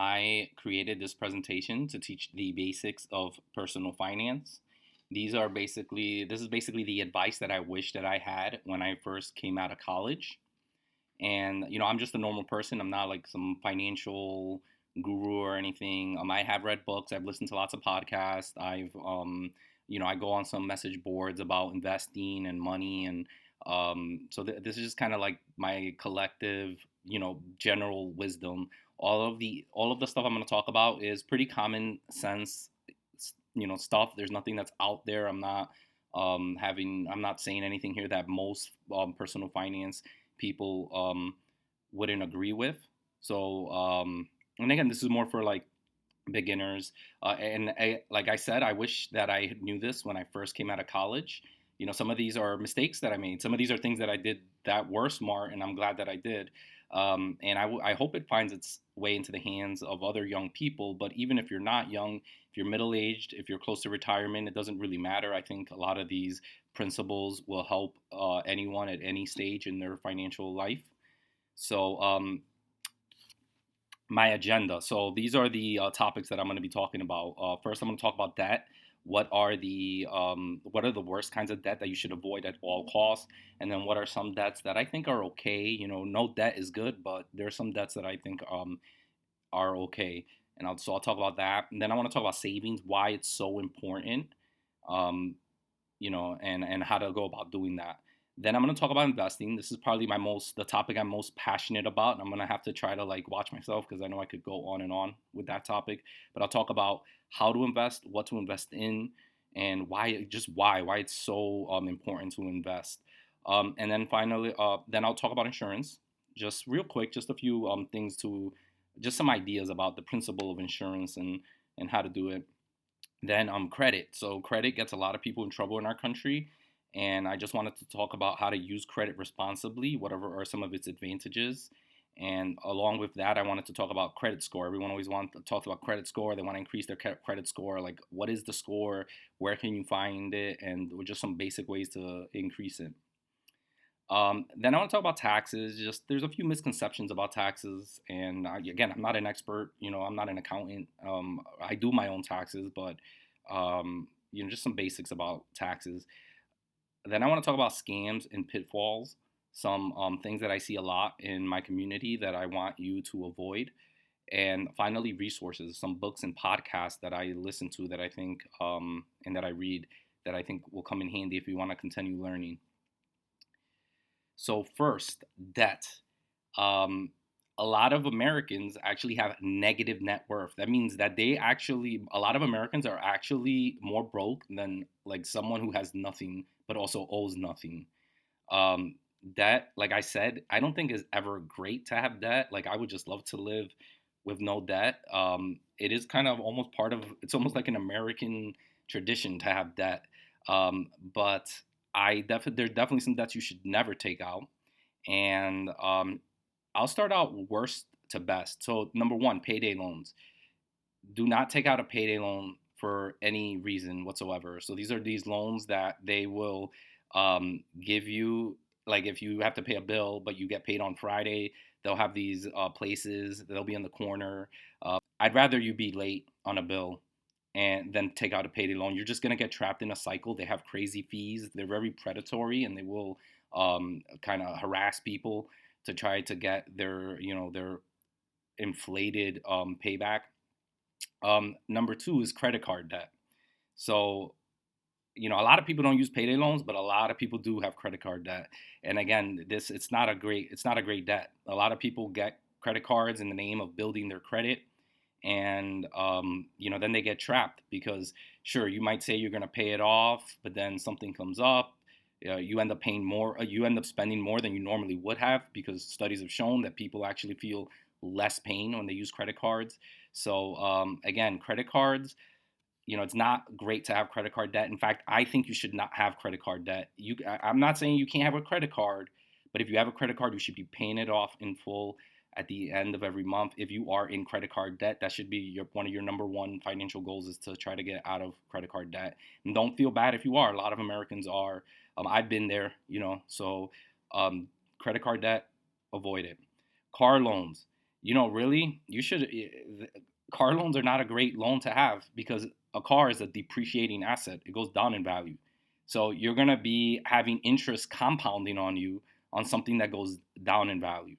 I created this presentation to teach the basics of personal finance. This is basically the advice that I wish that I had when I first came out of college. And, I'm just a normal person. I'm not like some financial guru or anything. I have read books, I've listened to lots of podcasts. I go on some message boards about investing and money. And this is just kind of like my collective, general wisdom. All of the stuff I'm going to talk about is pretty common sense, stuff. There's nothing that's out there. I'm not saying anything here that most personal finance people wouldn't agree with. And again, this is more for like beginners. Like I said, I wish that I knew this when I first came out of college. Some of these are mistakes that I made. Some of these are things that I did that were smart, and I'm glad that I did. I hope it finds its way into the hands of other young people. But even if you're not young, if you're middle aged, if you're close to retirement, it doesn't really matter. I think a lot of these principles will help anyone at any stage in their financial life. So, my agenda. So these are the topics that I'm going to be talking about. First, I'm going to talk about debt. What are the worst kinds of debt that you should avoid at all costs? And then what are some debts that I think are okay? No debt is good, but there are some debts that I think are okay. I'll talk about that. And then I want to talk about savings, why it's so important, and how to go about doing that. Then I'm going to talk about investing. This is probably the topic I'm most passionate about. And I'm going to have to try to like watch myself because I know I could go on and on with that topic. But I'll talk about how to invest, what to invest in, and why it's so important to invest. And then finally, then I'll talk about insurance. Just real quick, just a few just some ideas about the principle of insurance and how to do it. Then credit. So credit gets a lot of people in trouble in our country, and I just wanted to talk about how to use credit responsibly, whatever are some of its advantages. And along with that, I wanted to talk about credit score. Everyone always wants to talk about credit score. They want to increase their credit score. Like, what is the score? Where can you find it? And just some basic ways to increase it. Then I want to talk about taxes. Just there's a few misconceptions about taxes, and again, I'm not an expert. I'm not an accountant. I do my own taxes, but just some basics about taxes. Then I want to talk about scams and pitfalls. Some things that I see a lot in my community that I want you to avoid. And finally, resources, some books and podcasts that I listen to that I think and that I read that I think will come in handy if you want to continue learning. So first, debt. A lot of Americans actually have negative net worth. That means that a lot of Americans are actually more broke than like someone who has nothing but also owes nothing. Debt, like I said, I don't think is ever great to have debt. Like I would just love to live with no debt. It is kind of it's almost like an American tradition to have debt. But there's definitely some debts you should never take out. And I'll start out worst to best. So number one, payday loans. Do not take out a payday loan for any reason whatsoever. So these are these loans that they will give you, like if you have to pay a bill, but you get paid on Friday, they'll have these places, they'll be in the corner. I'd rather you be late on a bill and then take out a payday loan. You're just going to get trapped in a cycle. They have crazy fees. They're very predatory, and they will kind of harass people to try to get their inflated payback. Number two is credit card debt. So, a lot of people don't use payday loans, but a lot of people do have credit card debt. And again, it's not a great debt. A lot of people get credit cards in the name of building their credit, and then they get trapped because sure, you might say you're going to pay it off, but then something comes up. You end up paying more. You end up spending more than you normally would have because studies have shown that people actually feel less pain when they use credit cards. So again, credit cards, it's not great to have credit card debt. In fact, I think you should not have credit card debt. I'm not saying you can't have a credit card, but if you have a credit card, you should be paying it off in full at the end of every month. If you are in credit card debt, that should be one of your number one financial goals, is to try to get out of credit card debt. And don't feel bad if you are. A lot of Americans are. I've been there, so credit card debt, avoid it. Car loans. Really, you should. Car loans are not a great loan to have because a car is a depreciating asset. It goes down in value. So you're going to be having interest compounding on you on something that goes down in value.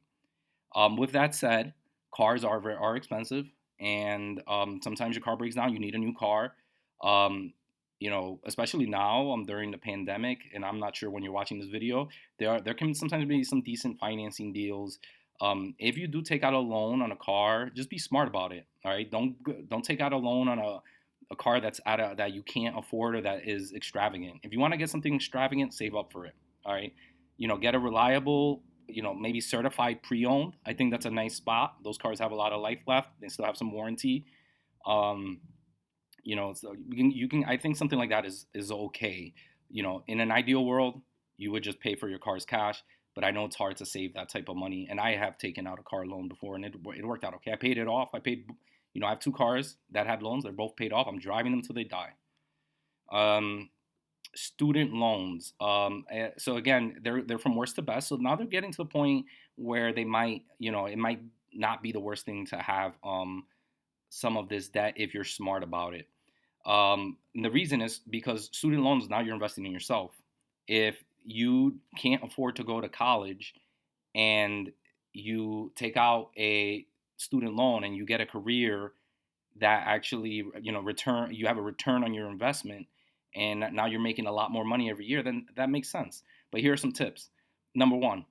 With that said, cars are expensive, and sometimes your car breaks down. You need a new car. Um, especially now during the pandemic, and I'm not sure when you're watching this video. There can sometimes be some decent financing deals. If you do take out a loan on a car, just be smart about it. All right, don't take out a loan on a car that you can't afford or that is extravagant. If you want to get something extravagant, save up for it. All right, get a reliable, maybe certified pre-owned. I think that's a nice spot. Those cars have a lot of life left. They still have some warranty. Um, so you can. I think something like that is okay. In an ideal world, you would just pay for your car's cash. But I know it's hard to save that type of money. And I have taken out a car loan before, and it worked out okay. I paid it off. I have two cars that had loans. They're both paid off. I'm driving them till they die. Um, Student loans. So again, they're from worst to best. So now they're getting to the point where they might, it might not be the worst thing to have some of this debt if you're smart about it. And the reason is because student loans, now you're investing in yourself. If you can't afford to go to college and you take out a student loan and you get a career that actually, you have a return on your investment, and now you're making a lot more money every year, then that makes sense. But here are some tips. Number one,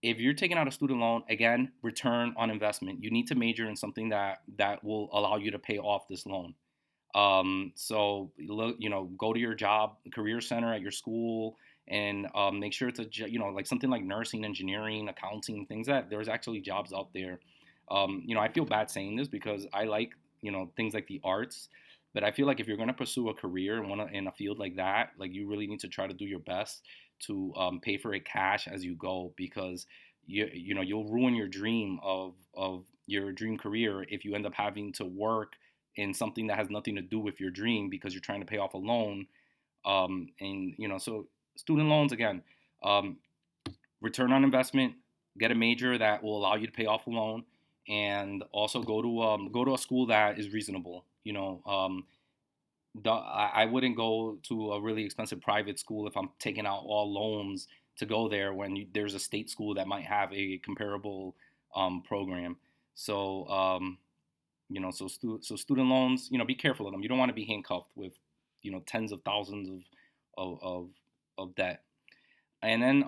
if you're taking out a student loan, again, return on investment. You need to major in something that will allow you to pay off this loan. So look, go to your job career center at your school and make sure it's like something like nursing, engineering, accounting, things that there's actually jobs out there. I feel bad saying this because I like, things like the arts, but I feel like if you're going to pursue a career in a field like that, like you really need to try to do your best to pay for it cash as you go, because you'll ruin your dream of your dream career if you end up having to work in something that has nothing to do with your dream because you're trying to pay off a loan. And so student loans again, um, return on investment, get a major that will allow you to pay off a loan, and also go to a school that is reasonable. I wouldn't go to a really expensive private school if I'm taking out all loans to go there when there's a state school that might have a comparable program. So so student loans, be careful of them. You don't want to be handcuffed with tens of thousands of of debt. And then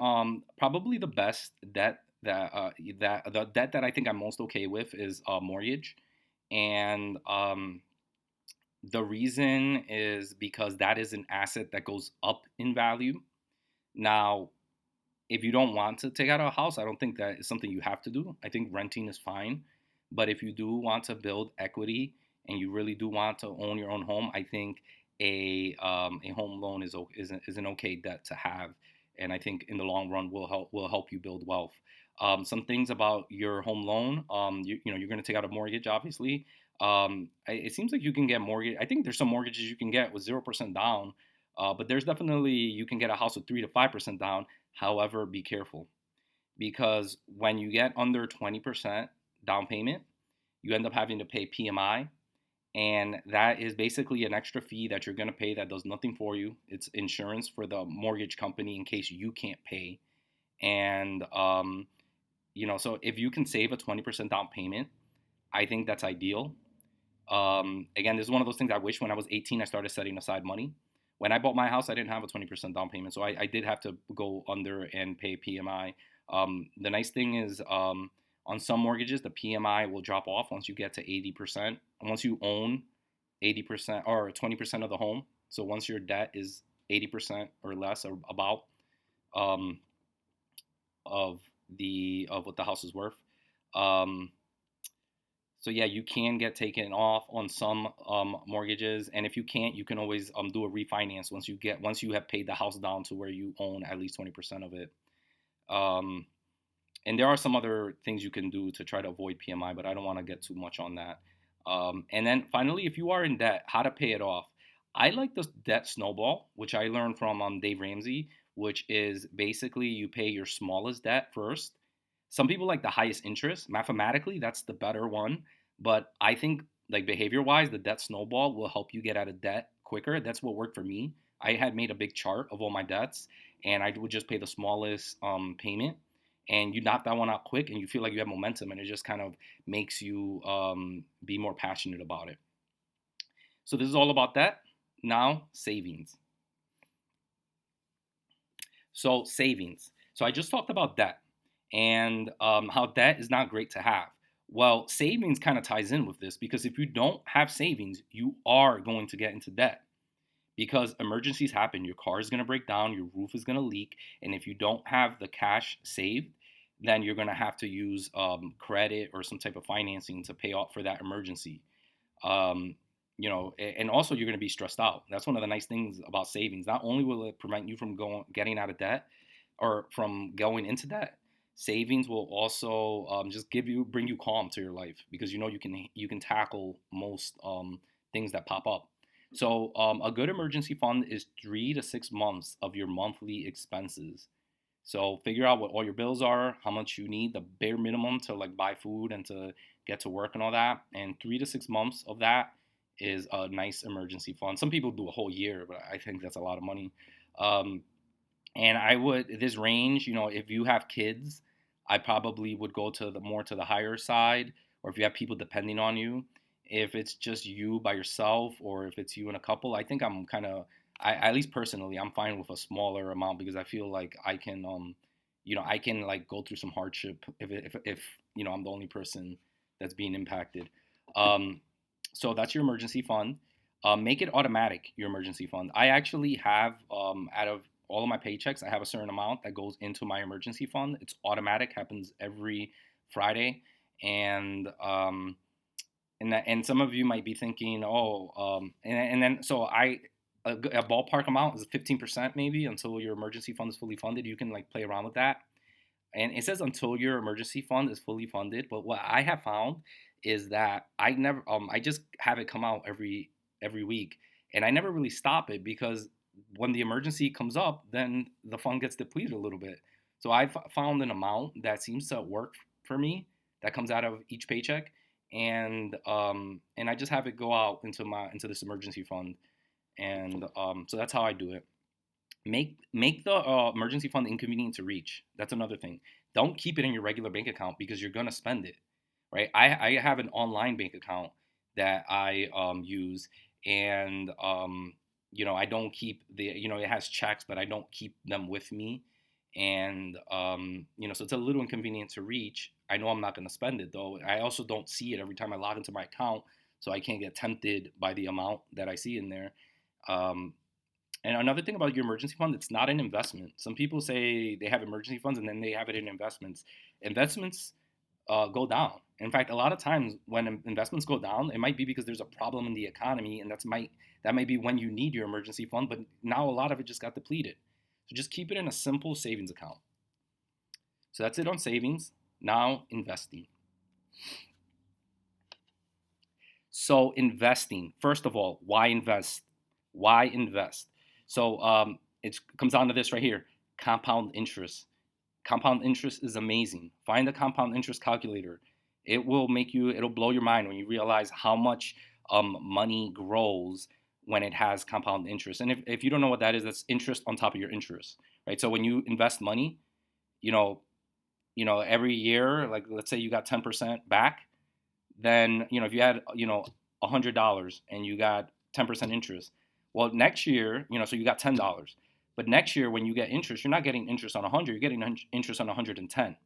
probably the best debt that the debt that I think I'm most okay with is mortgage. And the reason is because that is an asset that goes up in value. Now, if you don't want to take out a house, I don't think that is something you have to do. I think renting is fine. But if you do want to build equity and you really do want to own your own home, I think a home loan is an okay debt to have, and I think in the long run will help you build wealth. Some things about your home loan. You're going to take out a mortgage, obviously. It seems like you can get mortgage. I think there's some mortgages you can get with 0% down, but there's definitely you can get a house with 3 to 5% down. However, be careful because when you get under 20% down payment, you end up having to pay PMI, and that is basically an extra fee that you're going to pay that does nothing for you. It's insurance for the mortgage company in case you can't pay. And so if you can save a 20% down payment, I think that's ideal. Again, this is one of those things I wish when I was 18 I started setting aside money. When I bought my house, I didn't have a 20% down payment, so I did have to go under and pay PMI. The nice thing is, on some mortgages, the PMI will drop off once you get to 80%. Once you own 80% or 20% of the home, so once your debt is 80% or less or about um, of what the house is worth. Um, so yeah, you can get taken off on some mortgages, and if you can't, you can always do a refinance once you have paid the house down to where you own at least 20% of it. Um, and there are some other things you can do to try to avoid PMI, but I don't want to get too much on that. And then finally, if you are in debt, how to pay it off. I like the debt snowball, which I learned from Dave Ramsey, which is basically you pay your smallest debt first, Some people like the highest interest. Mathematically, that's the better one. But I think, like, behavior wise, the debt snowball will help you get out of debt quicker. That's what worked for me. I had made a big chart of all my debts, and I would just pay the smallest payment. And you knock that one out quick, and you feel like you have momentum, and it just kind of makes you be more passionate about it. So this is all about that. Now, savings. So savings. So I just talked about debt and how debt is not great to have. Well, savings kind of ties in with this because if you don't have savings, you are going to get into debt because emergencies happen. Your car is going to break down, your roof is going to leak, and if you don't have the cash saved, then you're going to have to use credit or some type of financing to pay off for that emergency. Um, and also you're going to be stressed out. That's one of the nice things about savings. Not only will it prevent you from getting out of debt or from going into debt, savings will also just bring you calm to your life because you can tackle most things that pop up. So a good emergency fund is 3 to 6 months of your monthly expenses. So figure out what all your bills are, how much you need, the bare minimum to like buy food and to get to work and all that. And 3 to 6 months of that is a nice emergency fund. Some people do a whole year, but I think that's a lot of money. Um, and I would this range, if you have kids, I probably would go to the higher side, or if you have people depending on you. If it's just you by yourself, or if it's you and a couple, I think I'm kind of, at least personally, I'm fine with a smaller amount because I feel like I can like go through some hardship if I'm the only person that's being impacted. Um, so that's your emergency fund. Make it automatic, your emergency fund. I actually have, out of all of my paychecks, I have a certain amount that goes into my emergency fund. It's automatic, happens every Friday. And, and some of you might be thinking, oh, and then, so a ballpark amount is 15% maybe until your emergency fund is fully funded. You can like play around with that. And it says until your emergency fund is fully funded. But what I have found is that I just have it come out every week, and I never really stop it because when the emergency comes up, then the fund gets depleted a little bit. So I found an amount that seems to work for me that comes out of each paycheck, and I just have it go out into this emergency fund, and so that's how I do it. Make the emergency fund inconvenient to reach. That's another thing. Don't keep it in your regular bank account because you're gonna spend it, right? I have an online bank account that I use, and I don't keep it has checks, but I don't keep them with me, and so it's a little inconvenient to reach. I know I'm not gonna spend it though. I also don't see it every time I log into my account, so I can't get tempted by the amount that I see in there. Um, and another thing about your emergency fund, it's not an investment. Some people say they have emergency funds and then they have it in investments. Investments go down. In fact, a lot of times when investments go down, it might be because there's a problem in the economy, and that might be when you need your emergency fund. But now a lot of it just got depleted. So just keep it in a simple savings account. So that's it on savings. Now investing. So investing. First of all, why invest? Why invest? So it comes down to this right here: compound interest. Compound interest is amazing. Find the compound interest calculator. It'll blow your mind when you realize how much money grows when it has compound interest. And if you don't know what that is, that's interest on top of your interest, right? So when you invest money, you know, every year, like let's say you got 10% back, then, if you had, $100 and you got 10% interest, well, next year, so you got $10. But next year, when you get interest, you're not getting interest on 100, you're getting interest on 110.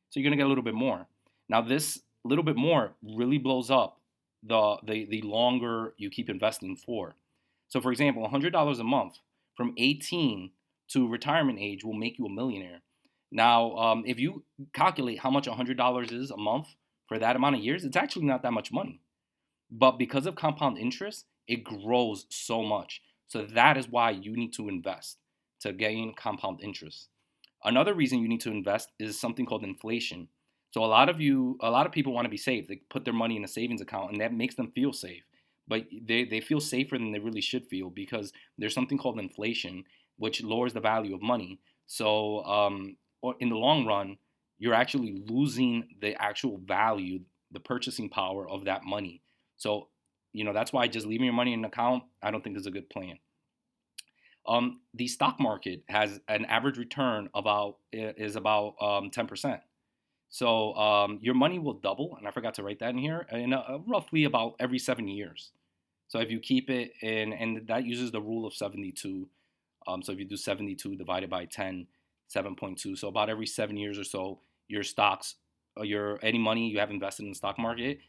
So you're going to get a little bit more. Now, this little bit more really blows up the longer you keep investing for. So, for example, $100 a month from 18 to retirement age will make you a millionaire. Now, if you calculate how much $100 is a month for that amount of years, it's actually not that much money. But because of compound interest, it grows so much. So that is why you need to invest to gain compound interest. Another reason you need to invest is something called inflation. So a lot of people want to be safe. They put their money in a savings account and that makes them feel safe. But they feel safer than they really should feel because there's something called inflation, which lowers the value of money. So in the long run, you're actually losing the actual value, the purchasing power of that money. So, that's why just leaving your money in an account, I don't think is a good plan. The stock market has an average return about 10%. So your money will double, and I forgot to write that in here, in roughly about every 7 years. So if you keep it in, and that uses the rule of 72. So if you do 72 divided by 10, 7.2. So about every 7 years or so, your stocks, your any money you have invested in the stock market,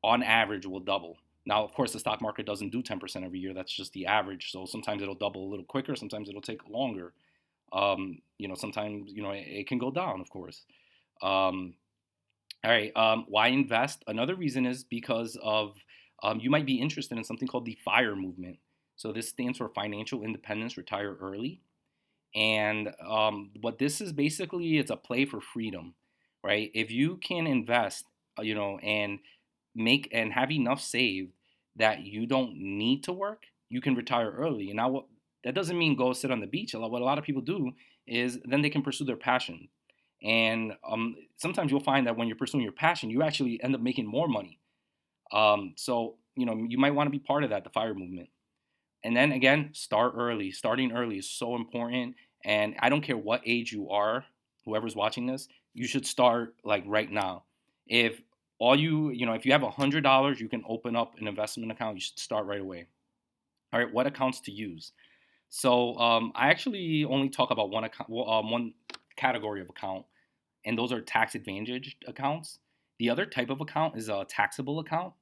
on average, will double. Now, of course, the stock market doesn't do 10% every year. That's just the average. So sometimes it'll double a little quicker. Sometimes it'll take longer. Sometimes it can go down, of course. Um, all right. Why invest? Another reason is because of you might be interested in something called the FIRE movement. So this stands for Financial Independence, Retire Early. And what this is basically, it's a play for freedom, right? If you can invest, and make and have enough saved that you don't need to work, you can retire early. And now, what that doesn't mean go sit on the beach. What a lot of people do is then they can pursue their passion. And sometimes you'll find that when you're pursuing your passion, you actually end up making more money. So you might want to be part of that, the FIRE movement. And then again, start early. Starting early is so important. And I don't care what age you are, whoever's watching this, you should start like right now. If if you have $100, you can open up an investment account. You should start right away. All right, what accounts to use? So I actually only talk about one account, one category of account, and those are tax advantaged accounts. The other type of account is a taxable account.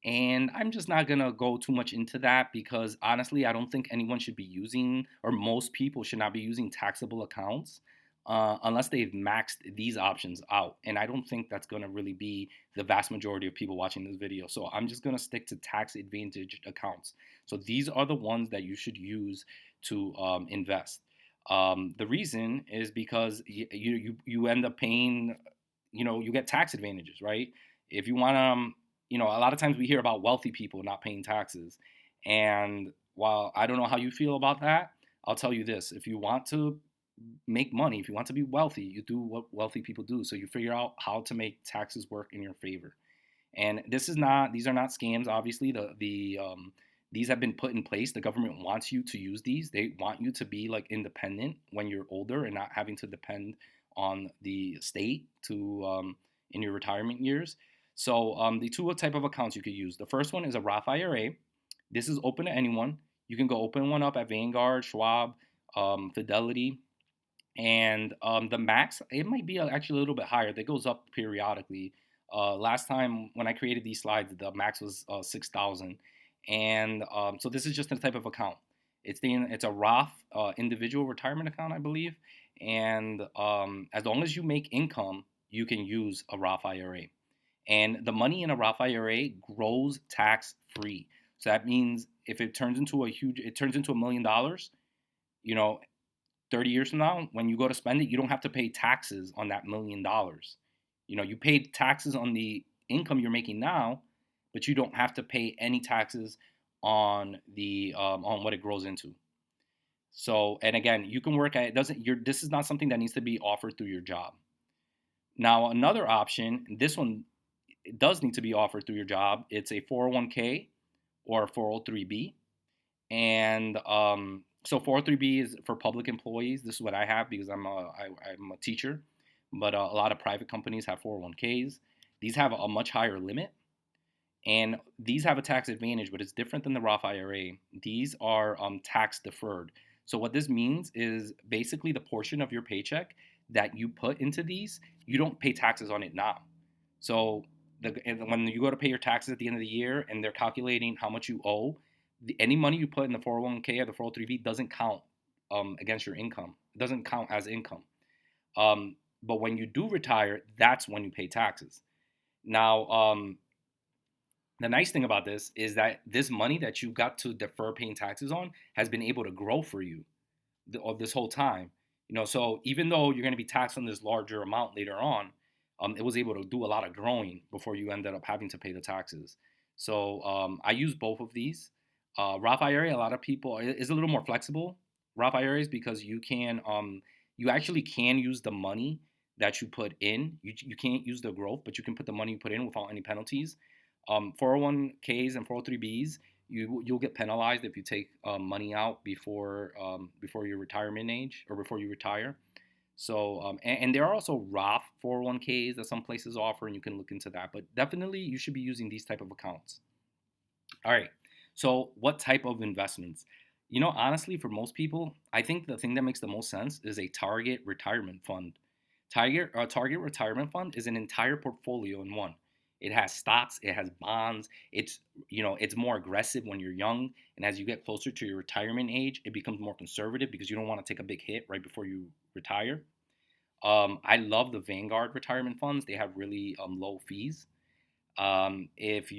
And I'm just not going to go too much into that because honestly, I don't think anyone should be using, or most people should not be using taxable accounts unless they've maxed these options out. And I don't think that's going to really be the vast majority of people watching this video. So I'm just going to stick to tax advantaged accounts. So these are the ones that you should use to invest. The reason is because you end up paying, you get tax advantages, right? If you want to, a lot of times we hear about wealthy people not paying taxes. And while I don't know how you feel about that, I'll tell you this. If you want to make money, if you want to be wealthy, you do what wealthy people do. So you figure out how to make taxes work in your favor. And these are not scams. Obviously, these have been put in place. The government wants you to use these. They want you to be like independent when you're older and not having to depend on the state to in your retirement years. So the two type of accounts you could use. The first one is a Roth IRA. This is open to anyone. You can go open one up at Vanguard, Schwab, Fidelity, and the max, it might be actually a little bit higher. That goes up periodically. Last time when I created these slides, the max was 6,000, and so this is just a type of account. It's a Roth individual retirement account, I believe, and as long as you make income, you can use a Roth IRA. And the money in a Roth IRA grows tax free. So that means if it turns into $1 million, you know, 30 years from now, when you go to spend it, you don't have to pay taxes on that $1 million. You paid taxes on the income you're making now, but you don't have to pay any taxes on what it grows into. So, and again, you can work at it. This is not something that needs to be offered through your job. Now, another option, this one it does need to be offered through your job. It's a 401k or a 403b. And so 403b is for public employees. This is what I have because I'm a teacher. But a lot of private companies have 401ks. These have a much higher limit. And these have a tax advantage, but it's different than the Roth IRA. These are tax deferred. So what this means is basically the portion of your paycheck that you put into these, you don't pay taxes on it now. So when you go to pay your taxes at the end of the year and they're calculating how much you owe, any money you put in the 401k or the 403b doesn't count against your income. It doesn't count as income. But when you do retire, that's when you pay taxes. Now, the nice thing about this is that this money that you got to defer paying taxes on has been able to grow for you this whole time. So even though you're going to be taxed on this larger amount later on, it was able to do a lot of growing before you ended up having to pay the taxes. So I use both of these. Roth IRA, a lot of people is a little more flexible. Roth IRAs because you actually can use the money that you put in. You can't use the growth, but you can put the money you put in without any penalties. 401ks and 403bs, you'll get penalized if you take money out before your retirement age or before you retire. So and there are also Roth 401ks that some places offer, and you can look into that. But definitely, you should be using these type of accounts. All right. So what type of investments? Honestly, for most people, I think the thing that makes the most sense is a target retirement fund. Target retirement fund is an entire portfolio in one. It has stocks, it has bonds. It's more aggressive when you're young, and as you get closer to your retirement age, it becomes more conservative because you don't want to take a big hit right before you retire. I love the Vanguard retirement funds. They have really low fees. If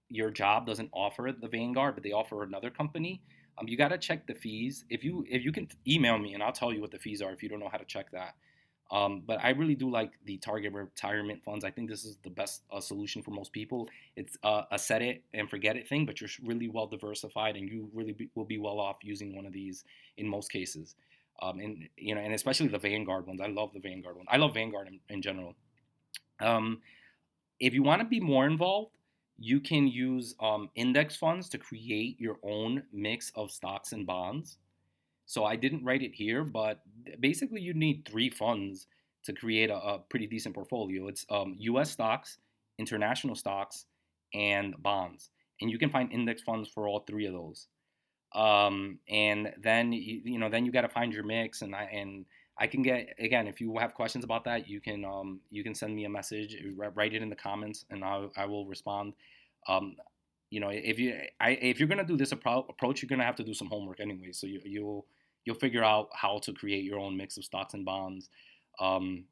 your job doesn't offer the Vanguard, but they offer another company, you gotta check the fees. If you can email me and I'll tell you what the fees are if you don't know how to check that. But I really do like the target retirement funds. I think this is the best solution for most people. It's a set it and forget it thing, but you're really well diversified, and you really will be well off using one of these in most cases. And especially the Vanguard ones. I love the Vanguard one. I love Vanguard in general. Um, if you want to be more involved, you can use index funds to create your own mix of stocks and bonds. So I didn't write it here, but basically you need three funds to create a pretty decent portfolio. It's U.S. stocks, international stocks, and bonds, and you can find index funds for all three of those. And then then you got to find your mix, and I can get, again, if you have questions about that, you can send me a message, write it in the comments, and I will respond. um, if you're gonna do this approach, you're gonna have to do some homework anyway. So you'll figure out how to create your own mix of stocks and bonds. Um,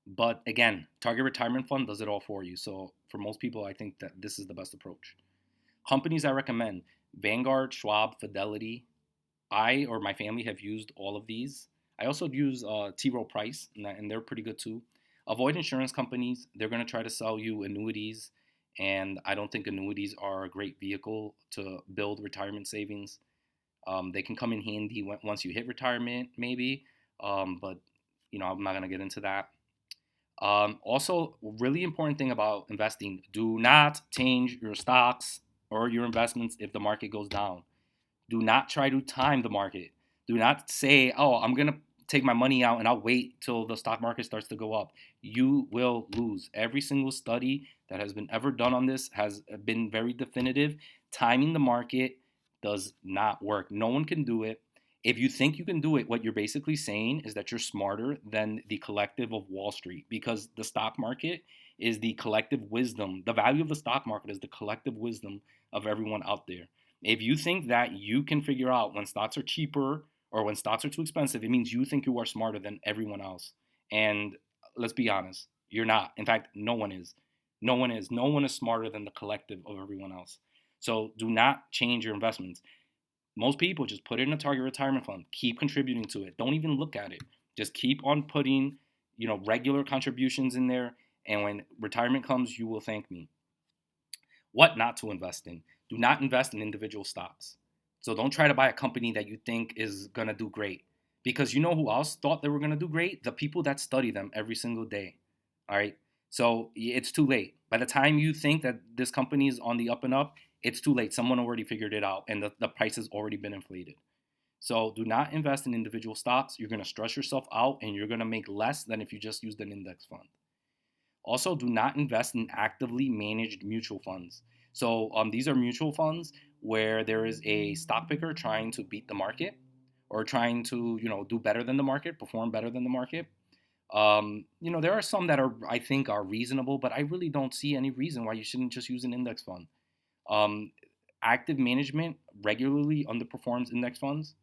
but again, Target Retirement Fund does it all for you. So for most people, I think that this is the best approach. Companies I recommend: Vanguard, Schwab, Fidelity. I or my family have used all of these. I also use T. Rowe Price, and they're pretty good too. Avoid insurance companies. They're going to try to sell you annuities, and I don't think annuities are a great vehicle to build retirement savings. They can come in handy once you hit retirement, maybe, but I'm not going to get into that. Also, really important thing about investing: do not change your stocks or your investments if the market goes down. Do not try to time the market. Do not say, oh, I'm going to take my money out and I'll wait till the stock market starts to go up. You will lose. Every single study that has been ever done on this has been very definitive. Timing the market does not work. No one can do it. If you think you can do it, what you're basically saying is that you're smarter than the collective of Wall Street, because the stock market is the collective wisdom. The value of the stock market is the collective wisdom of everyone out there. If you think that you can figure out when stocks are cheaper or when stocks are too expensive, it means you think you are smarter than everyone else. And let's be honest, you're not. In fact, no one is. No one is. No one is smarter than the collective of everyone else. So do not change your investments. Most people just put it in a target retirement fund, keep contributing to it. Don't even look at it. Just keep on putting, regular contributions in there. And when retirement comes, you will thank me. What not to invest in: do not invest in individual stocks. So don't try to buy a company that you think is going to do great, because you know who else thought they were going to do great? The people that study them every single day. All right. So it's too late. By the time you think that this company is on the up and up, it's too late. Someone already figured it out, and the price has already been inflated. So do not invest in individual stocks. You're going to stress yourself out, and you're going to make less than if you just used an index fund. Also, do not invest in actively managed mutual funds. So these are mutual funds where there is a stock picker trying to beat the market, or trying to do better than the market, perform better than the market. There are some that I think are reasonable, but I really don't see any reason why you shouldn't just use an index fund. Um, Active management regularly underperforms index funds.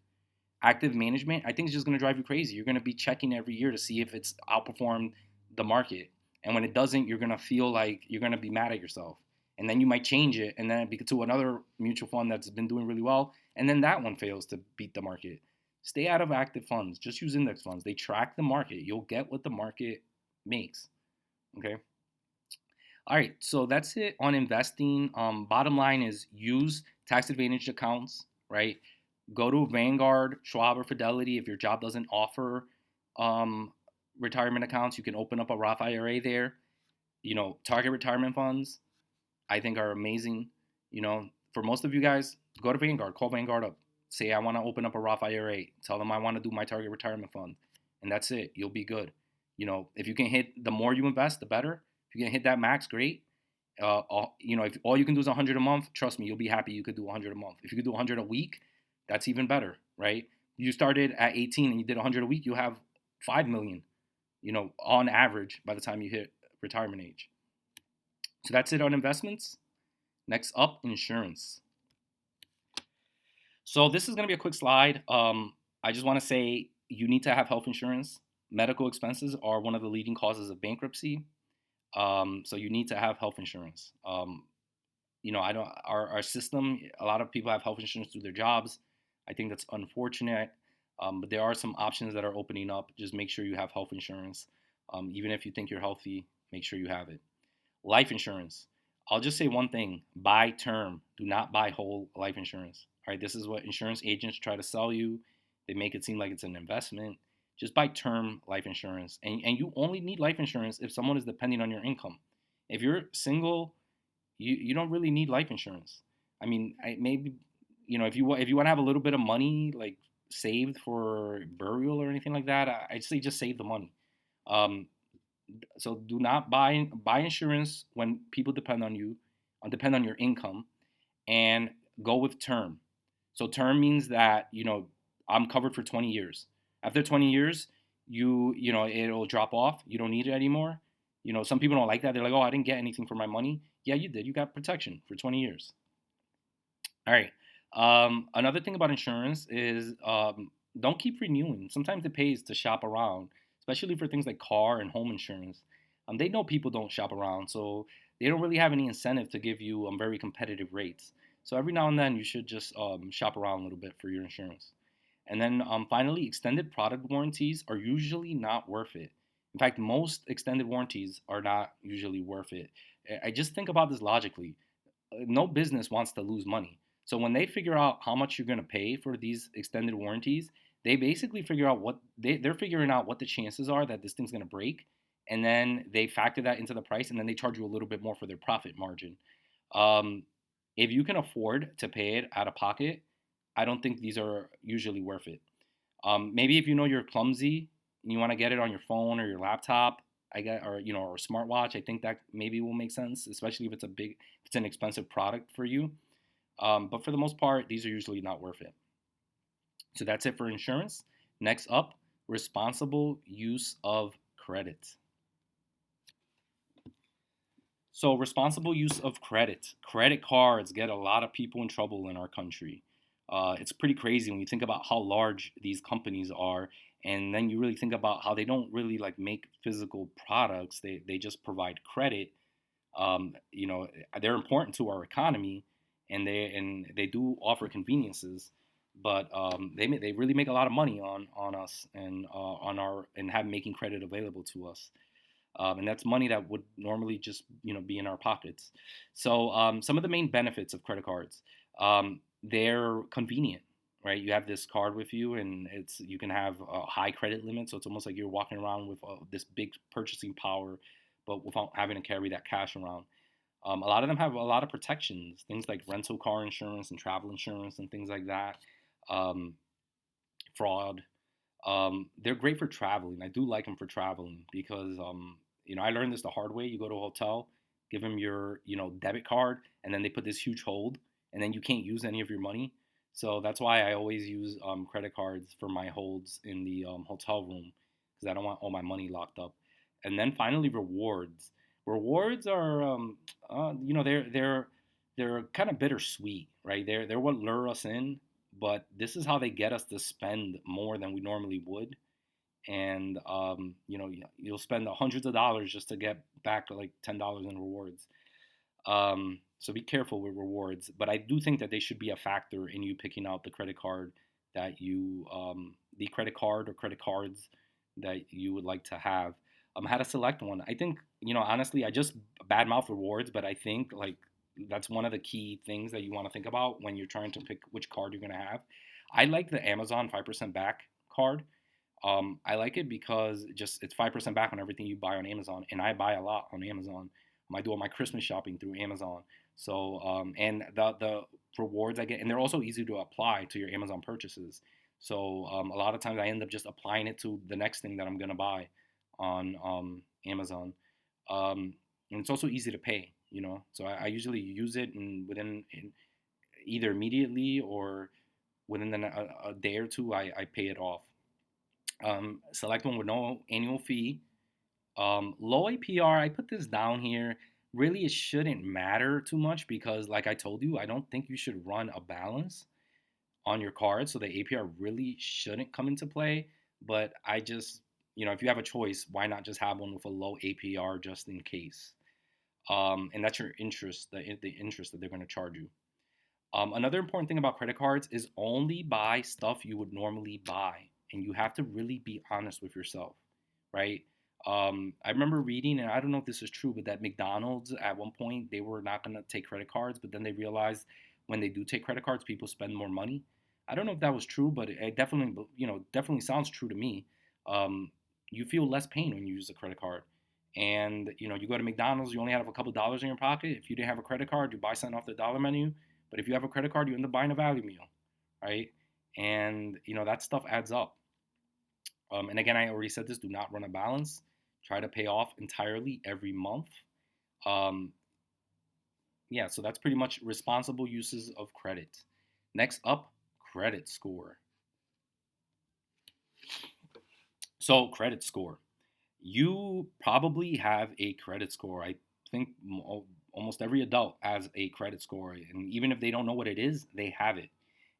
Active management, I think, is just going to drive you crazy. You're going to be checking every year to see if it's outperformed the market. And when it doesn't, you're going to feel like you're going to be mad at yourself. And then you might change it, and then it to another mutual fund that's been doing really well. And then that one fails to beat the market. Stay out of active funds. Just use index funds. They track the market. You'll get what the market makes. Okay. All right. So that's it on investing. Bottom line is use tax advantage accounts, right? Go to Vanguard, Schwab, or Fidelity if your job doesn't offer um, retirement accounts. You can open up a Roth IRA there. Target retirement funds, I think, are amazing. For most of you guys, go to Vanguard, call Vanguard up, say I want to open up a Roth IRA, tell them I want to do my target retirement fund, and that's it. You'll be good. If you can hit, the more you invest, the better. If you can hit that max, great. If all you can do is 100 a month, trust me, you'll be happy you could do 100 a month. If you could do 100 a week, that's even better, right? You started at 18 and you did 100 a week, you have 5 million, on average by the time you hit retirement age. So that's it on investments. Next up, insurance. So this is going to be a quick slide. I just want to say you need to have health insurance. Medical expenses are one of the leading causes of bankruptcy. So you need to have health insurance. I don't. Our system. A lot of people have health insurance through their jobs. I think that's unfortunate. But there are some options that are opening up. Just make sure you have health insurance. Even if you think you're healthy, make sure you have it. Life insurance. I'll just say one thing: buy term. Do not buy whole life insurance. All right. This is what insurance agents try to sell you. They make it seem like it's an investment. Just buy term life insurance, and you only need life insurance if someone is depending on your income. If you're single, you don't really need life insurance. I mean, maybe if you want to have a little bit of money like saved for burial or anything like that, I'd say just save the money. Um, so do not buy insurance when people depend on you, depend on your income, and go with term. So term means that I'm covered for 20 years. After 20 years, it'll drop off. You don't need it anymore. Some people don't like that. They're like, oh, I didn't get anything for my money. Yeah, you did. You got protection for 20 years. All right. Another thing about insurance is don't keep renewing. Sometimes it pays to shop around, especially for things like car and home insurance. They know people don't shop around, so they don't really have any incentive to give you very competitive rates. So every now and then, you should just shop around a little bit for your insurance. And then finally, extended product warranties are usually not worth it. In fact, most extended warranties are not usually worth it. I just think about this logically. No business wants to lose money. So when they figure out how much you're going to pay for these extended warranties, they basically figure out they're figuring out what the chances are that this thing's going to break, and then they factor that into the price, and then they charge you a little bit more for their profit margin. Um, if you can afford to pay it out of pocket, I don't think these are usually worth it. Maybe if you're clumsy and you want to get it on your phone or your laptop, or smartwatch, I think that maybe will make sense, especially if it's an expensive product for you. But for the most part, these are usually not worth it. So that's it for insurance. Next up, responsible use of credit. So responsible use of credit. Credit cards get a lot of people in trouble in our country. It's pretty crazy when you think about how large these companies are, and then you really think about how they don't really like make physical products. They just provide credit. They're important to our economy, and they do offer conveniences, but they really make a lot of money on us and have making credit available to us. And that's money that would normally just be in our pockets. So some of the main benefits of credit cards, they're convenient, right? You have this card with you, and you can have a high credit limit, so it's almost like you're walking around with this big purchasing power, but without having to carry that cash around. A lot of them have a lot of protections, things like rental car insurance and travel insurance and things like that. Um, Fraud. They're great for traveling. I do like them for traveling because I learned this the hard way. You go to a hotel, give them your debit card, and then they put this huge hold, and then you can't use any of your money. So that's why I always use credit cards for my holds in the hotel room, because I don't want all my money locked up. And then finally, rewards. Rewards are they're kind of bittersweet, right? They're what lure us in, but this is how they get us to spend more than we normally would. And you'll spend hundreds of dollars just to get back like $10 in rewards. So be careful with rewards, but I do think that they should be a factor in you picking out the credit card the credit card or credit cards that you would like to have. How to select one. I think, honestly, I just badmouth rewards, but I think like that's one of the key things that you want to think about when you're trying to pick which card you're going to have. I like the Amazon 5% back card. I like it because just it's 5% back on everything you buy on Amazon, and I buy a lot on Amazon. I do all my Christmas shopping through Amazon. So and the rewards I get, and they're also easy to apply to your Amazon purchases. So a lot of times I end up just applying it to the next thing that I'm gonna buy on Amazon. And it's also easy to pay, you know. So I usually use it and either immediately or within a day or two, I pay it off. Select one with no annual fee. Low APR, I put this down here. Really, it shouldn't matter too much because, like I told you, I don't think you should run a balance on your card. So the APR really shouldn't come into play. But I just, if you have a choice, why not just have one with a low APR just in case? And that's your interest, the interest that they're going to charge you. Another important thing about credit cards is only buy stuff you would normally buy, and you have to really be honest with yourself, right? I remember reading, and I don't know if this is true, but that McDonald's at one point they were not going to take credit cards, but then they realized when they do take credit cards, people spend more money. I don't know if that was true, but it definitely, definitely sounds true to me. You feel less pain when you use a credit card. And you go to McDonald's, you only have a couple dollars in your pocket. If you didn't have a credit card, you buy something off the dollar menu. But if you have a credit card, you end up buying a value meal, right? And that stuff adds up. And again, I already said this: do not run a balance. Try to pay off entirely every month. Um, yeah, so that's pretty much responsible uses of credit. Next up, credit score. So, credit score. You probably have a credit score. I think almost every adult has a credit score. And even if they don't know what it is, they have it.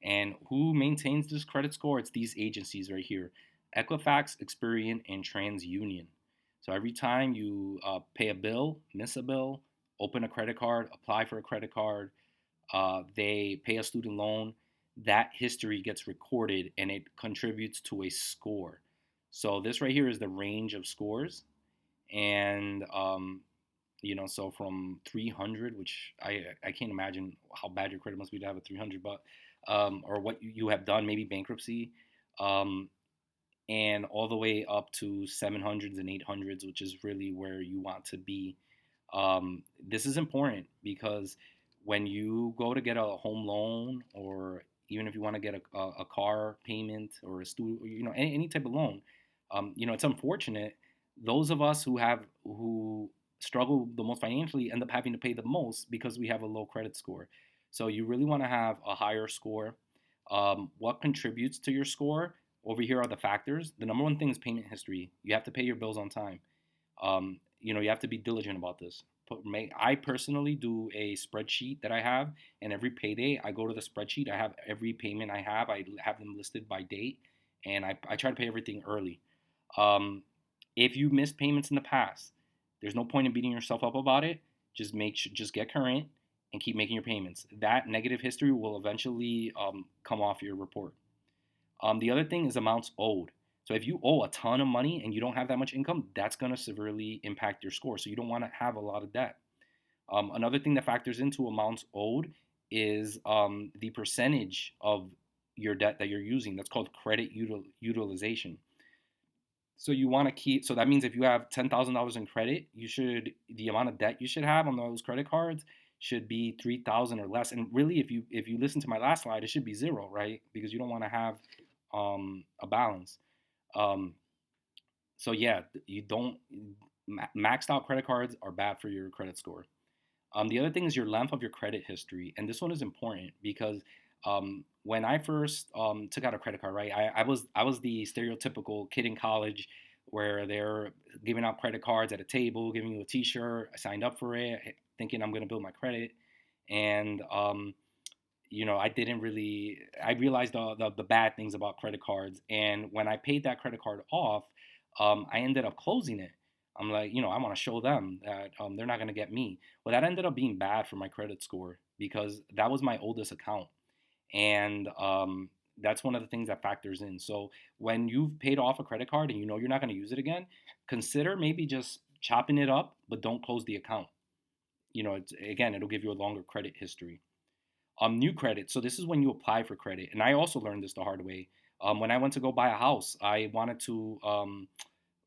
And who maintains this credit score? It's these agencies right here: Equifax, Experian, and TransUnion. So every time you pay a bill, miss a bill, open a credit card, apply for a credit card, they pay a student loan, that history gets recorded and it contributes to a score. So this right here is the range of scores, and so from 300, which I can't imagine how bad your credit must be to have a 300, but or what you have done, maybe bankruptcy, um, and all the way up to 700s and 800s, which is really where you want to be. This is important because when you go to get a home loan, or even if you want to get a car payment or a student, any type of loan, it's unfortunate. Those of us who struggle the most financially end up having to pay the most because we have a low credit score. So you really want to have a higher score. What contributes to your score? Over here are the factors. The number one thing is payment history. You have to pay your bills on time. You have to be diligent about this. I personally do a spreadsheet that I have, and every payday I go to the spreadsheet. I have every payment I have. I have them listed by date, and I try to pay everything early. Um, if you missed payments in the past, there's no point in beating yourself up about it. Just get current and keep making your payments. That negative history will eventually come off your report. The other thing is amounts owed. So if you owe a ton of money and you don't have that much income, that's going to severely impact your score. So you don't want to have a lot of debt. Another thing that factors into amounts owed is the percentage of your debt that you're using. That's called credit utilization. So you want to keep. So that means if you have $10,000 in credit, the amount of debt you should have on those credit cards should be 3,000 or less. And really, if you listen to my last slide, it should be zero, right? Because you don't want to have a balance. Um, so yeah, you don't maxed out credit cards are bad for your credit score. The other thing is your length of your credit history, and this one is important because when I first took out a credit card, right, I was the stereotypical kid in college where they're giving out credit cards at a table, giving you a T-shirt. I signed up for it, thinking I'm going to build my credit, and I didn't really. I realized the bad things about credit cards, and when I paid that credit card off, I ended up closing it. I'm like, I want to show them that they're not going to get me. Well, that ended up being bad for my credit score because that was my oldest account, and that's one of the things that factors in. So when you've paid off a credit card and you know you're not going to use it again, consider maybe just chopping it up, but don't close the account. It'll give you a longer credit history. New credit. So this is when you apply for credit, and I also learned this the hard way. When I went to go buy a house, I wanted to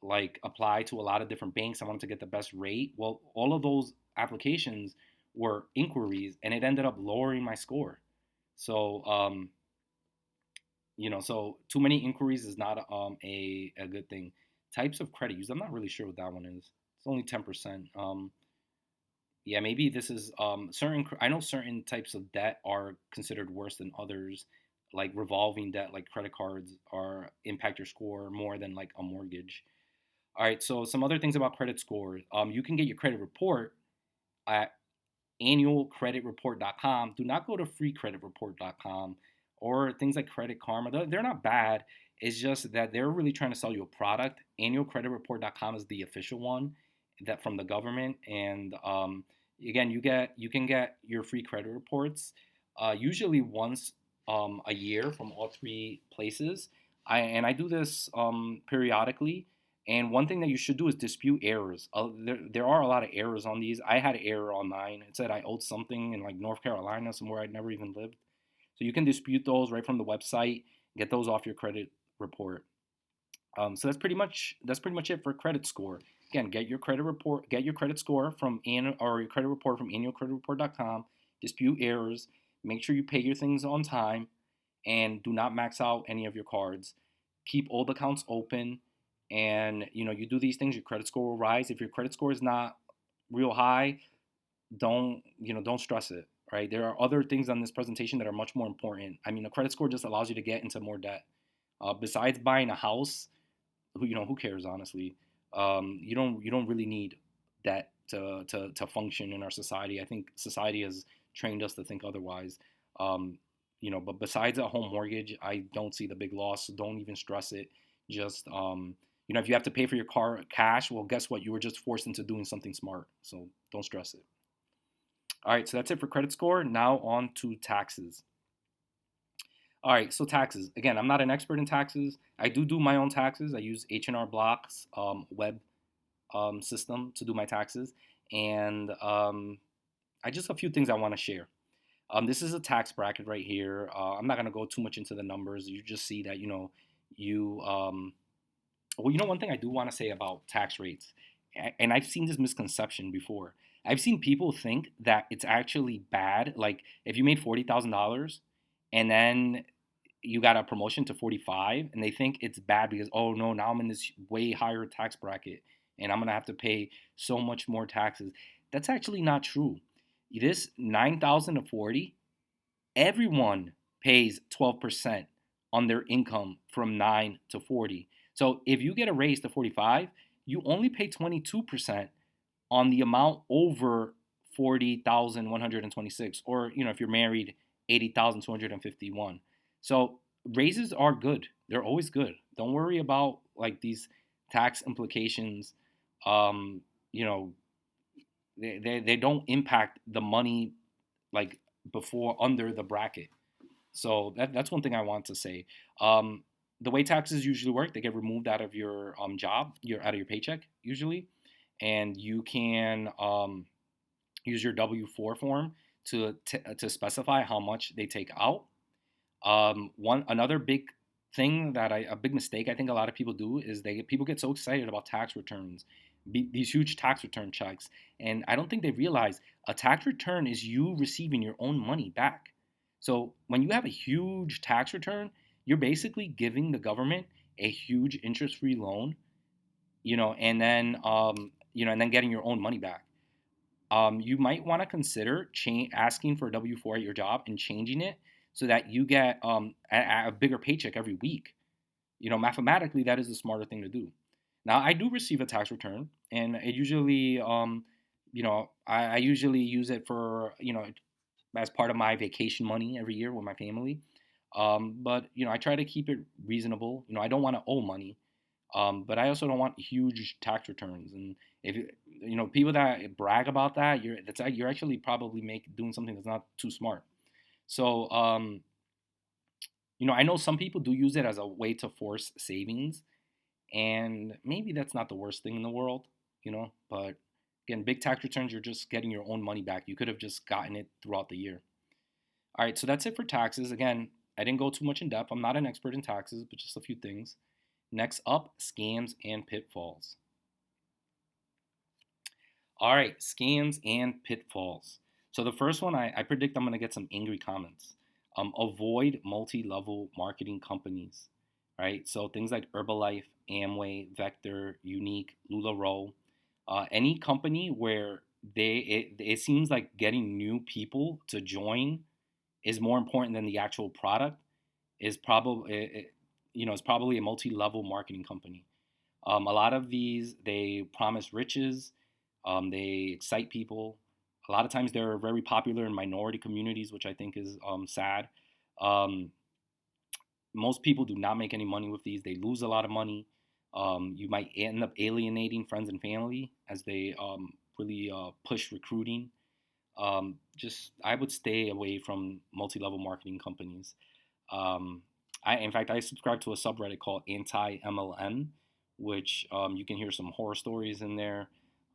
like apply to a lot of different banks. I wanted to get the best rate. Well, all of those applications were inquiries, and it ended up lowering my score. So so too many inquiries is not a good thing. Types of credit use. I'm not really sure what that one is. It's only 10%. Yeah, maybe this is certain. I know certain types of debt are considered worse than others, like revolving debt, like credit cards, are impact your score more than like a mortgage. All right, so some other things about credit scores. You can get your credit report at annualcreditreport.com. Do not go to freecreditreport.com or things like Credit Karma. They're not bad. It's just that they're really trying to sell you a product. Annualcreditreport.com is the official one that from the government, and again, you can get your free credit reports usually once a year from all three places. I do this periodically. And one thing that you should do is dispute errors. There are a lot of errors on these. I had an error on mine. It said I owed something in like North Carolina, somewhere I'd never even lived. So you can dispute those right from the website. Get those off your credit report. So that's pretty much it for credit score. Again, get your credit score from or your credit report from annualcreditreport.com. Dispute errors. Make sure you pay your things on time, and do not max out any of your cards. Keep old accounts open, and you do these things, your credit score will rise. If your credit score is not real high, don't stress it. Right? There are other things on this presentation that are much more important. I mean, a credit score just allows you to get into more debt. Besides buying a house, who cares honestly? You don't really need debt to function in our society. I think society has trained us to think otherwise. But besides a home mortgage, I don't see the big loss. So don't even stress it. Just if you have to pay for your car cash, well, guess what? You were just forced into doing something smart. So don't stress it. All right, so that's it for credit score. Now on to taxes. All right, so taxes. Again, I'm not an expert in taxes. I do my own taxes. I use H&R Block's web system to do my taxes, and I just a few things I want to share. This is a tax bracket right here. I'm not gonna go too much into the numbers. You just see that you one thing I do want to say about tax rates, and I've seen this misconception before. I've seen people think that it's actually bad. Like if you made $40,000 and then you got a promotion to 45, and they think it's bad because, oh no, now I'm in this way higher tax bracket and I'm gonna have to pay so much more taxes. That's actually not true. This 9,000 to 40, everyone pays 12% on their income from 9 to 40. So if you get a raise to 45, you only pay 22% on the amount over 40,126, or if you're married, 80,251. So raises are good. They're always good. Don't worry about like these tax implications. Um, you know, they don't impact the money like before under the bracket. So that's one thing I want to say. Um, the way taxes usually work, they get removed out of your job, out of your paycheck usually, and you can use your W-4 form to specify how much they take out. One another big thing a big mistake I think a lot of people do is people get so excited about tax returns, these huge tax return checks, and I don't think they realize a tax return is you receiving your own money back. So when you have a huge tax return, you're basically giving the government a huge interest-free loan, and then getting your own money back. You might want to consider asking for a W-4 at your job and changing it so that you get a bigger paycheck every week. Mathematically, that is the smarter thing to do. Now, I do receive a tax return, and it usually, I usually use it for, as part of my vacation money every year with my family. But I try to keep it reasonable. I don't want to owe money, but I also don't want huge tax returns. And if people that brag about that, you're actually probably doing something that's not too smart. So I know some people do use it as a way to force savings, and maybe that's not the worst thing in the world, But again, big tax returns, you're just getting your own money back. You could have just gotten it throughout the year. All right, so that's it for taxes. Again, I didn't go too much in depth. I'm not an expert in taxes, but just a few things. Next up, scams and pitfalls. All right, scams and pitfalls. So the first one, I predict I'm going to get some angry comments. Avoid multi-level marketing companies, right? So things like Herbalife, Amway, Vector, Unique, LuLaRoe, any company where it seems like getting new people to join is more important than the actual product is probably is probably a multi-level marketing company. A lot of these they promise riches, they excite people. A lot of times they're very popular in minority communities, which I think is sad. Um, Most people do not make any money with these. They lose a lot of money. You might end up alienating friends and family as they really push recruiting. Just I would stay away from multi-level marketing companies. Um, in fact, I subscribe to a subreddit called Anti MLM, which you can hear some horror stories in there.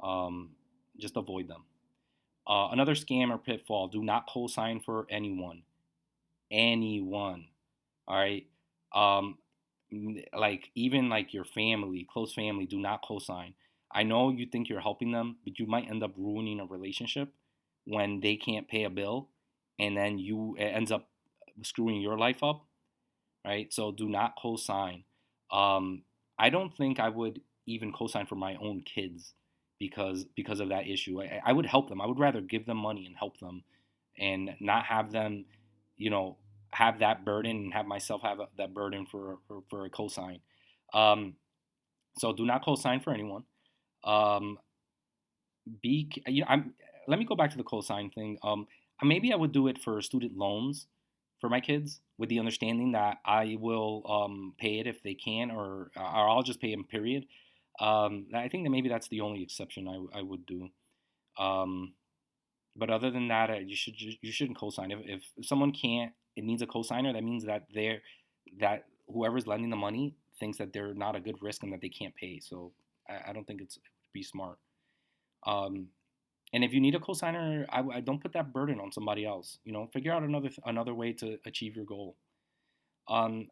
Um, just avoid them. Another scam or pitfall: do not co-sign for anyone. Anyone. All right. Um, like even like your family, close family, do not co-sign. I know you think you're helping them, but you might end up ruining a relationship when they can't pay a bill, and then it ends up screwing your life up, right? So do not co-sign. Um, I don't think I would even co-sign for my own kids because of that issue. I would help them. I would rather give them money and help them, and not have them, you know, have that burden and have myself have that burden for a co-sign. Um, so do not co-sign for anyone. Um, I'm. Let me go back to the co-sign thing. Maybe I would do it for student loans for my kids, with the understanding that I will pay it if they can, or I'll just pay them. Period. I think that maybe that's the only exception I would do. Um, but other than that, you shouldn't co-sign. If someone can't, it needs a co-signer. That means that whoever's lending the money thinks that they're not a good risk and that they can't pay. So I don't think it would be smart. Um, and if you need a cosigner, I don't put that burden on somebody else. Figure out another way to achieve your goal. Um,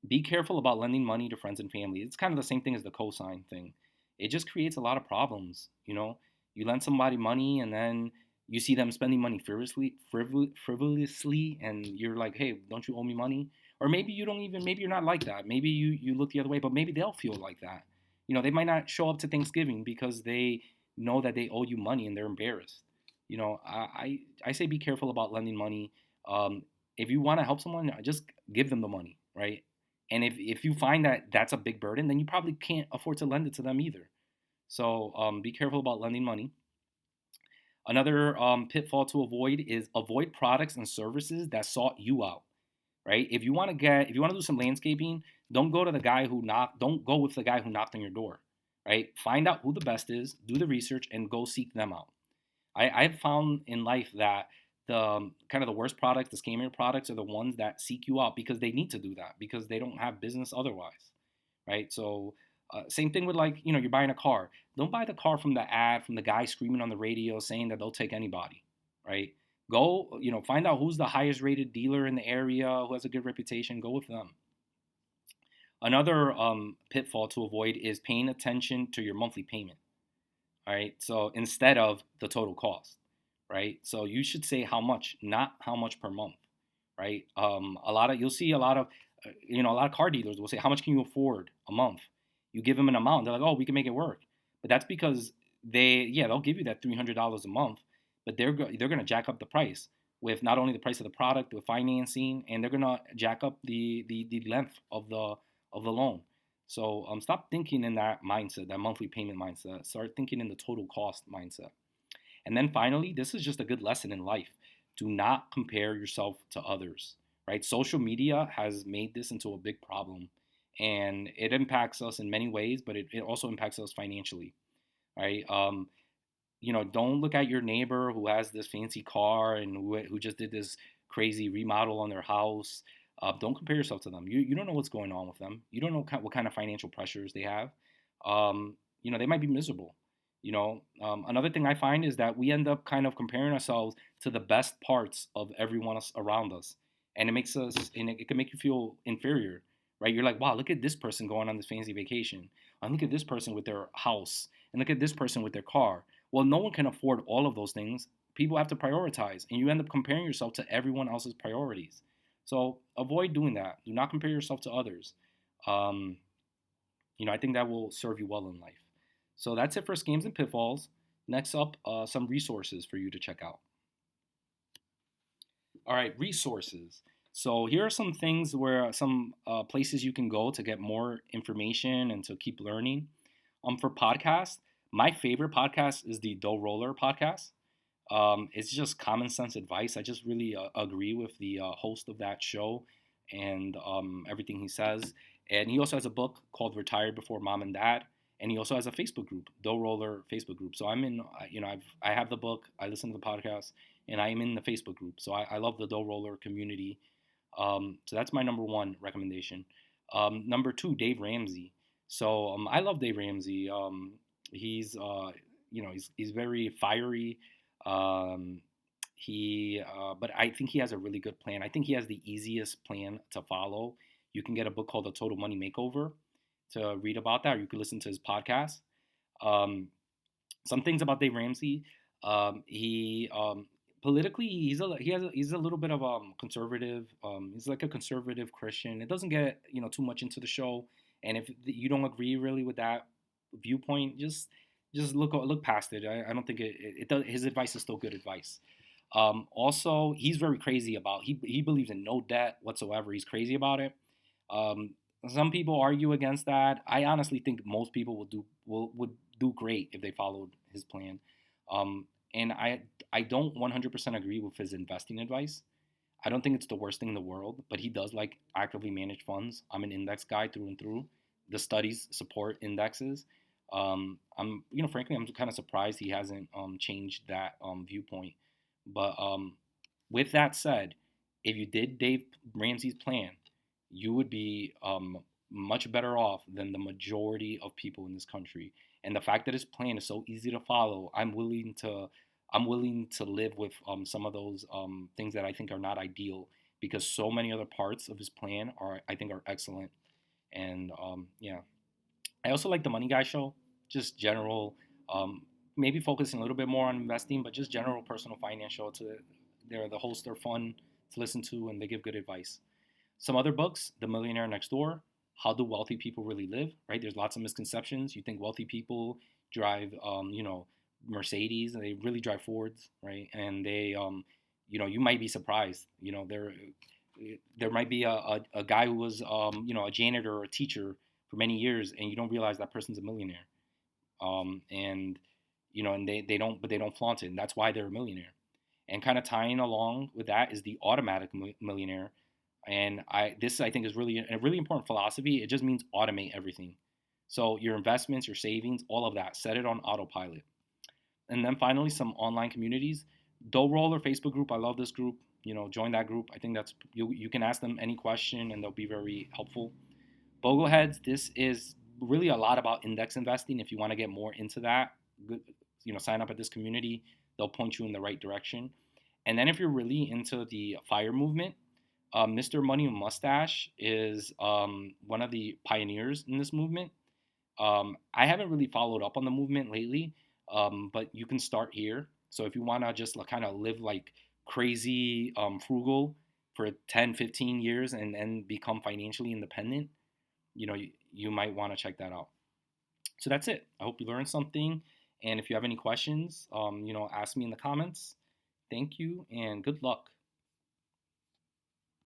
be careful about lending money to friends and family. It's kind of the same thing as the cosign thing. It just creates a lot of problems. You lend somebody money and then you see them spending money frivolously, and you're like, hey, don't you owe me money? Or maybe you don't even. Maybe you're not like that. Maybe you look the other way, but maybe they'll feel like that. They might not show up to Thanksgiving because they know that they owe you money and they're embarrassed. I say be careful about lending money. Um, if you want to help someone, just give them the money, right? And if you find that that's a big burden, then you probably can't afford to lend it to them either. So be careful about lending money. Another pitfall to avoid is avoid products and services that sought you out, right? If you want to do some landscaping, don't go with the guy who knocked on your door, right? Find out who the best is, do the research, and go seek them out. I've found in life that the kind of the worst products, the scamier products, are the ones that seek you out because they need to do that because they don't have business otherwise, right? So same thing with, like, you're buying a car. Don't buy the car from the ad from the guy screaming on the radio saying that they'll take anybody, right? Go, find out who's the highest rated dealer in the area who has a good reputation. Go with them. Another pitfall to avoid is paying attention to your monthly payment. All right. So instead of the total cost, right? So you should say how much, not how much per month, right? You'll see a lot of car dealers will say, how much can you afford a month? You give them an amount. They're like, oh, we can make it work. But that's because they'll give you that $300 a month, but they're going to jack up the price with not only the price of the product, with financing, and they're going to jack up the length of the loan. So stop thinking in that mindset, that monthly payment mindset. Start thinking in the total cost mindset. And then finally, this is just a good lesson in life. Do not compare yourself to others, right? Social media has made this into a big problem, and it impacts us in many ways, but it also impacts us financially, right? Don't look at your neighbor who has this fancy car and who just did this crazy remodel on their house. Don't compare yourself to them. You don't know what's going on with them. You don't know what kind of financial pressures they have. They might be miserable. Another thing I find is that we end up kind of comparing ourselves to the best parts of everyone else around us. and it can make you feel inferior, right? You're like, wow, look at this person going on this fancy vacation, and look at this person with their house, and look at this person with their car. Well, no one can afford all of those things. People have to prioritize, and you end up comparing yourself to everyone else's priorities. So avoid doing that. Do not compare yourself to others. Um, I think that will serve you well in life. So that's it for scams and pitfalls. Next up, some resources for you to check out. All right, resources. So here are some things where some places you can go to get more information and to keep learning. For podcasts, my favorite podcast is the Dough Roller podcast. It's just common sense advice. I just really agree with the host of that show and everything he says. And he also has a book called Retired Before Mom and Dad. And he also has a Facebook group, Dough Roller Facebook group. So I'm in, I have the book, I listen to the podcast, and I am in the Facebook group. So I love the Dough Roller community. So that's my number one recommendation. Number two, Dave Ramsey. So I love Dave Ramsey. He's he's very fiery. Um, but I think he has a really good plan. I think he has the easiest plan to follow. You can get a book called The Total Money Makeover to read about that, or you can listen to his podcast. Um, some things about Dave Ramsey. He politically he's a little bit of conservative. He's like a conservative Christian. It doesn't get too much into the show, and if you don't agree really with that viewpoint, just look past it. I don't think it does. His advice is still good advice. Also, he's very crazy about he believes in no debt whatsoever. He's crazy about it. Um, some people argue against that. I honestly think most people would do great if they followed his plan. And I don't 100% agree with his investing advice. I don't think it's the worst thing in the world, but he does like actively manage funds. I'm an index guy through and through. The studies support indexes. Frankly, I'm kind of surprised he hasn't changed that viewpoint. But with that said, if you did Dave Ramsey's plan, you would be much better off than the majority of people in this country. And the fact that his plan is so easy to follow, I'm willing to live with some of those things that I think are not ideal because so many other parts of his plan I think are excellent. And yeah, I also like the Money Guy show, just general, um, maybe focusing a little bit more on investing, but just general personal finance show. The hosts are fun to listen to and they give good advice. Some other books, The Millionaire Next Door, How Do Wealthy People Really Live, right? There's lots of misconceptions. You think wealthy people drive, Mercedes, and they really drive Fords, right? And you might be surprised. There might be a guy who was, a janitor or a teacher for many years, and you don't realize that person's a millionaire. And they don't flaunt it, and that's why they're a millionaire. And kind of tying along with that is the automatic millionaire, and I think is really a really important philosophy. It just means automate everything. So your investments, your savings, all of that, set it on autopilot. And then finally, some online communities. Dough Roller Facebook group. I love this group. Join that group. I think that's you can ask them any question and they'll be very helpful. Bogleheads. This is really a lot about index investing. If you want to get more into that, good, sign up at this community. They'll point you in the right direction. And then if you're really into the FIRE movement, Mr. Money Mustache is one of the pioneers in this movement. I haven't really followed up on the movement lately, but you can start here. So if you want to just kind of live like crazy frugal for 10, 15 years and then become financially independent, you might want to check that out. So that's it. I hope you learned something. And if you have any questions, ask me in the comments. Thank you and good luck.